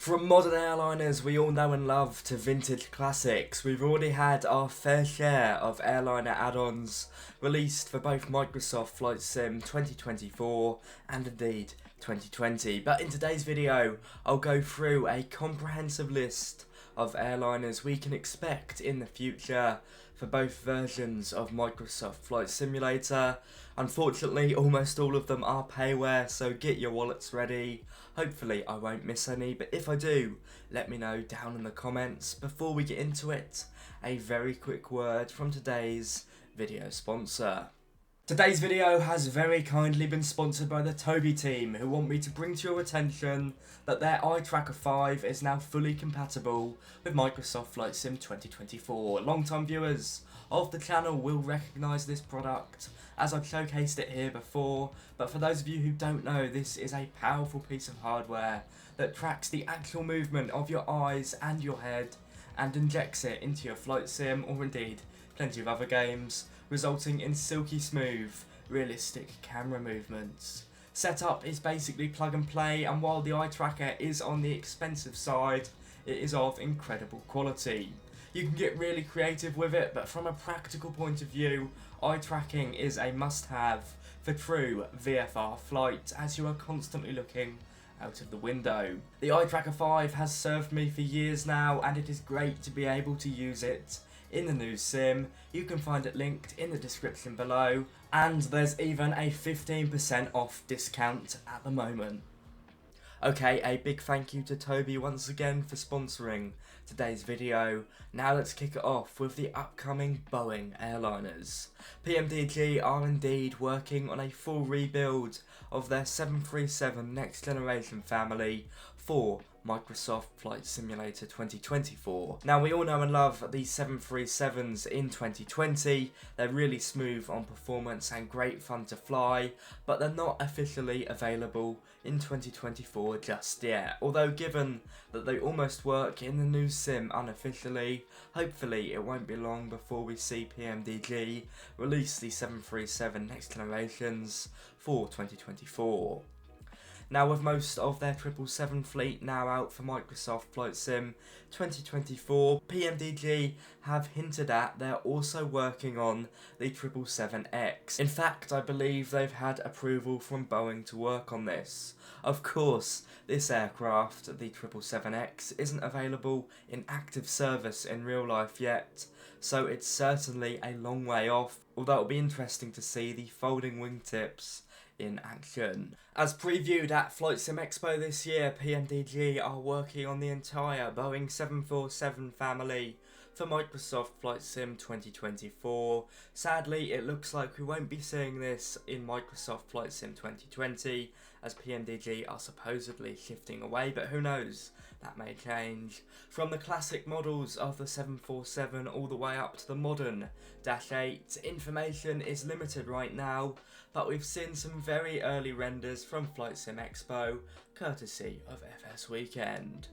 From modern airliners we all know and love to vintage classics, we've already had our fair share of airliner add-ons released for both Microsoft Flight Sim 2024 and indeed 2020. But in today's video, I'll go through a comprehensive list of airliners we can expect in the future for both versions of Microsoft Flight Simulator. Unfortunately, almost all of them are payware, so get your wallets ready. Hopefully I won't miss any, but if I do, let me know down in the comments. Before we get into it, a very quick word from today's video sponsor. Today's video has very kindly been sponsored by the Tobii team, who want me to bring to your attention that their Eye Tracker 5 is now fully compatible with Microsoft Flight Sim 2024. Long-time viewers of the channel will recognise this product, as I've showcased it here before, but for those of you who don't know, this is a powerful piece of hardware that tracks the actual movement of your eyes and your head and injects it into your flight sim, or indeed plenty of other games, resulting in silky smooth, realistic camera movements. Setup is basically plug and play, and while the eye tracker is on the expensive side, it is of incredible quality. You can get really creative with it, but from a practical point of view, eye tracking is a must-have for true VFR flight, as you are constantly looking out of the window. The Eye Tracker 5 has served me for years now, and it is great to be able to use it in the new sim. You can find it linked in the description below, and there's even a 15% off discount at the moment. Okay, a big thank you to Tobii once again for sponsoring today's video. Now let's kick it off with the upcoming Boeing airliners. PMDG are indeed working on a full rebuild of their 737 next generation family for Microsoft Flight Simulator 2024. Now we all know and love the 737s in 2020. They're really smooth on performance and great fun to fly, but they're not officially available in 2024 just yet. Although given that they almost work in the new sim unofficially, hopefully it won't be long before we see PMDG release the 737 next generations for 2024. Now with most of their 777 fleet now out for Microsoft Flight Sim 2024, PMDG have hinted at they're also working on the 777X. In fact, I believe they've had approval from Boeing to work on this. Of course, this aircraft, the 777X, isn't available in active service in real life yet, so it's certainly a long way off, although it'll be interesting to see the folding wingtips in action. As previewed at Flight Sim Expo this year, PMDG are working on the entire Boeing 747 family for Microsoft Flight Sim 2024. Sadly, it looks like we won't be seeing this in Microsoft Flight Sim 2020, as PMDG are supposedly shifting away, but who knows, that may change. From the classic models of the 747 all the way up to the modern Dash 8, information is limited right now, but we've seen some very early renders from Flight Sim Expo, courtesy of FS Weekend.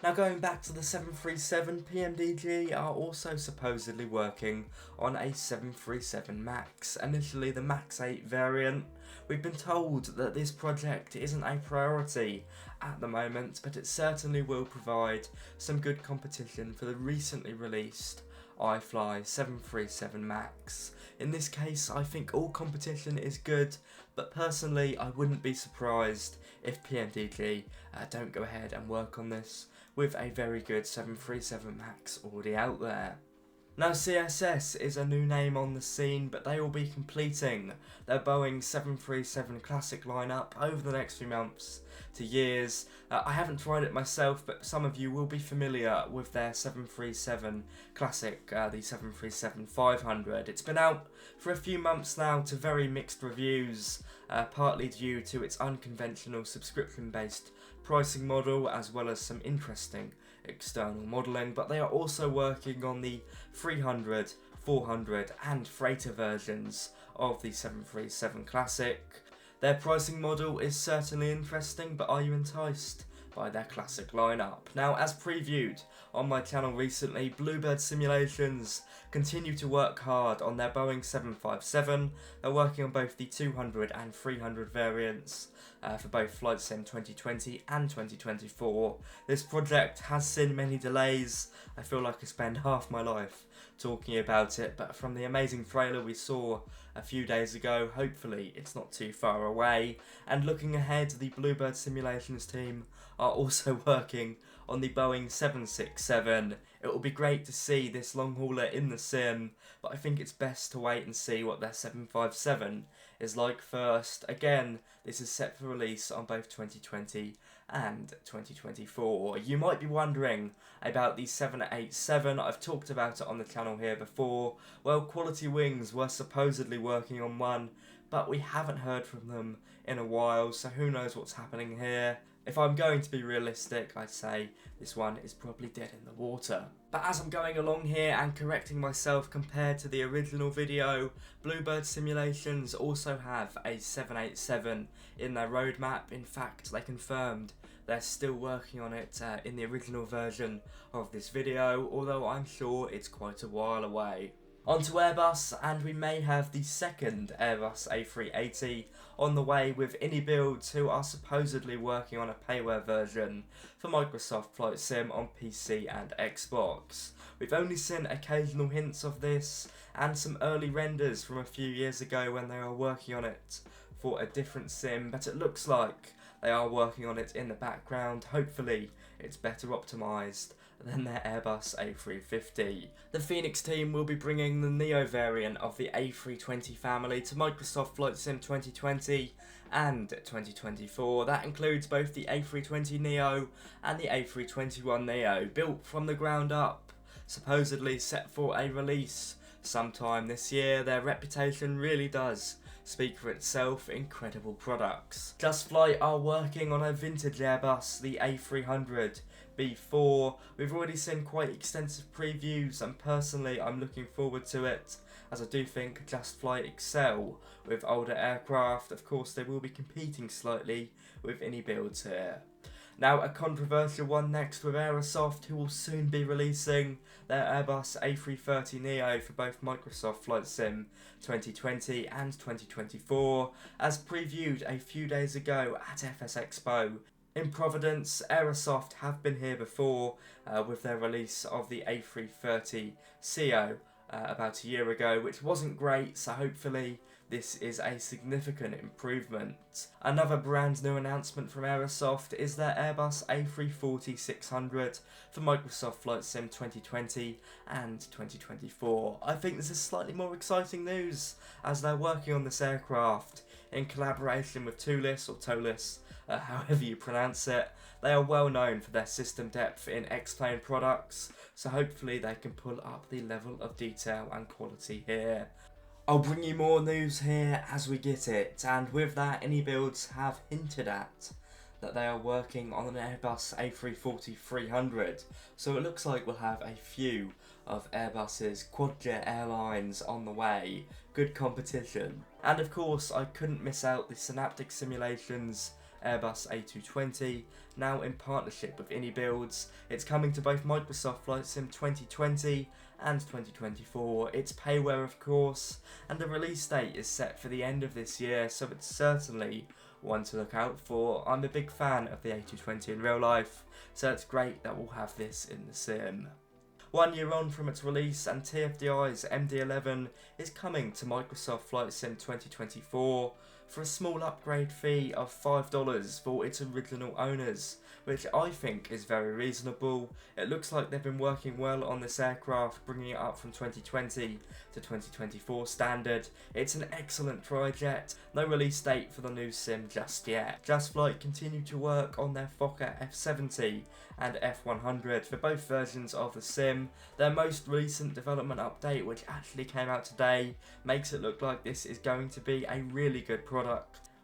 Now going back to the 737, PMDG are also supposedly working on a 737 MAX, initially the MAX 8 variant. We've been told that this project isn't a priority at the moment, but it certainly will provide some good competition for the recently released iFly 737 MAX. In this case, I think all competition is good, but personally I wouldn't be surprised if PMDG don't go ahead and work on this, with a very good 737 MAX already out there. Now CSS is a new name on the scene, but they will be completing their Boeing 737 Classic lineup over the next few months to years. I haven't tried it myself, but some of you will be familiar with their 737 Classic, the 737-500. It's been out for a few months now to very mixed reviews, partly due to its unconventional subscription-based pricing model, as well as some interesting external modelling, but they are also working on the 300, 400 and freighter versions of the 737 Classic. Their pricing model is certainly interesting, but are you enticed by their classic lineup. Now, as previewed on my channel recently, Bluebird Simulations continue to work hard on their Boeing 757. They're working on both the 200 and 300 variants for both Flight Sim 2020 and 2024. This project has seen many delays. I feel like I spend half my life talking about it, but from the amazing trailer we saw a few days ago, hopefully it's not too far away. And looking ahead, the Bluebird Simulations team are also working on the Boeing 767. It will be great to see this long hauler in the sim, but I think it's best to wait and see what their 757 is like first. Again, this is set for release on both 2020 and 2024. You might be wondering about the 787. I've talked about it on the channel here before. Well, Quality Wings were supposedly working on one, but we haven't heard from them in a while, so who knows what's happening here. If I'm going to be realistic, I'd say this one is probably dead in the water. But as I'm going along here and correcting myself compared to the original video, Bluebird Simulations also have a 787 in their roadmap. In fact, they confirmed they're still working on it in the original version of this video, although I'm sure it's quite a while away. On to Airbus, and we may have the second Airbus A380 on the way, with AnyBuilds, who are supposedly working on a payware version for Microsoft Flight Sim on PC and Xbox. We've only seen occasional hints of this and some early renders from a few years ago when they were working on it for a different sim, but it looks like they are working on it in the background. Hopefully it's better optimised than their Airbus A350. The Phoenix team will be bringing the Neo variant of the A320 family to Microsoft Flight Sim 2020 and 2024. That includes both the A320 Neo and the A321 Neo, built from the ground up, supposedly set for a release sometime this year. Their reputation really does speak for itself. Incredible products. Just Flight are working on a vintage Airbus, the A300 B4. We've already seen quite extensive previews, and personally I'm looking forward to it, as I do think Just Flight excel with older aircraft. Of course, they will be competing slightly with AnyBuilds here. Now, a controversial one next with Aerosoft, who will soon be releasing their Airbus A330 Neo for both Microsoft Flight Sim 2020 and 2024, as previewed a few days ago at FS Expo in Providence. Aerosoft have been here before with their release of the A330 CO about a year ago, which wasn't great, so hopefully this is a significant improvement. Another brand new announcement from Aerosoft is their Airbus A340-600 for Microsoft Flight Sim 2020 and 2024. I think this is slightly more exciting news, as they're working on this aircraft in collaboration with Tolis, however you pronounce it. They are well known for their system depth in X-Plane products, so hopefully they can pull up the level of detail and quality here. I'll bring you more news here as we get it, and with that, AnyBuilds have hinted at that they are working on an Airbus A340-300, so it looks like we'll have a few of Airbus's quad-jet airlines on the way. Good competition. And of course, I couldn't miss out the Synaptic Simulations Airbus A220, now in partnership with AnyBuilds. It's coming to both Microsoft Flight Sim 2020 and 2024. It's payware, of course, and the release date is set for the end of this year, so it's certainly one to look out for. I'm a big fan of the A220 in real life, so it's great that we'll have this in the sim. 1 year on from its release, and TFDI's MD-11 is coming to Microsoft Flight Sim 2024 for a small upgrade fee of $5 for its original owners, which I think is very reasonable. It looks like they've been working well on this aircraft, bringing it up from 2020 to 2024 standard. It's an excellent tri-jet. No release date for the new sim just yet. Just Flight continue to work on their Fokker F70 and F100 for both versions of the sim. Their most recent development update, which actually came out today, makes it look like this is going to be a really good product.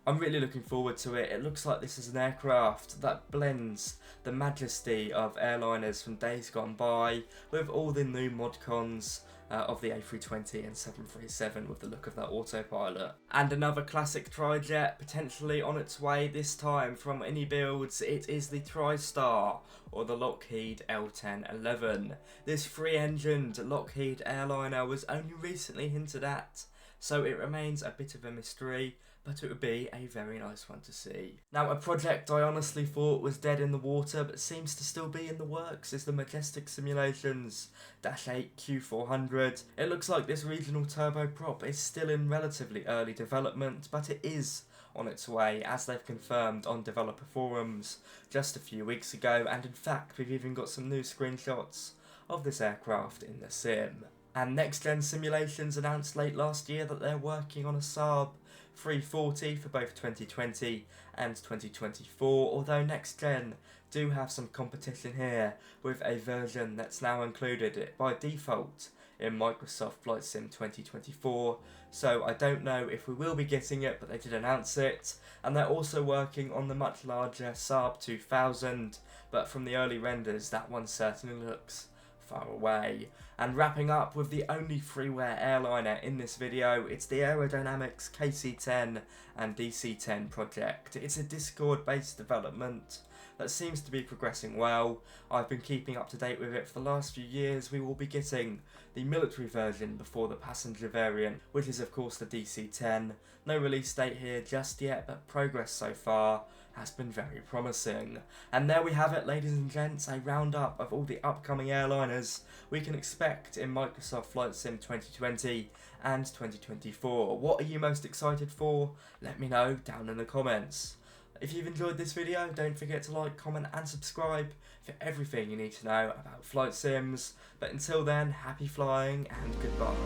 I'm really looking forward to it. It looks like this is an aircraft that blends the majesty of airliners from days gone by with all the new mod cons of the A320 and 737 with the look of that autopilot. And another classic trijet potentially on its way, this time from Any Builds. It is the TriStar, or the Lockheed L1011. This three-engined Lockheed airliner was only recently hinted at, so it remains a bit of a mystery, but it would be a very nice one to see. Now, a project I honestly thought was dead in the water but seems to still be in the works is the Majestic Simulations -8 Q400. It looks like this regional turboprop is still in relatively early development, but it is on its way, as they've confirmed on developer forums just a few weeks ago, and in fact we've even got some new screenshots of this aircraft in the sim. And Next Gen Simulations announced late last year that they're working on a Saab 340 for both 2020 and 2024, although Next Gen do have some competition here with a version that's now included by default in Microsoft Flight Sim 2024, so I don't know if we will be getting it, but they did announce it. And they're also working on the much larger Saab 2000, but from the early renders that one certainly looks far away. And wrapping up with the only freeware airliner in this video, it's the Aerodynamics KC-10 and DC-10 project. It's a Discord based development that seems to be progressing well. I've been keeping up to date with it for the last few years. We will be getting the military version before the passenger variant, which is of course the DC-10. No release date here just yet, but progress so far has been very promising. And there we have it, ladies and gents, a roundup of all the upcoming airliners we can expect in Microsoft Flight Sim 2020 and 2024. What are you most excited for? Let me know down in the comments. If you've enjoyed this video, don't forget to like, comment and subscribe for everything you need to know about flight sims. But until then, happy flying and goodbye.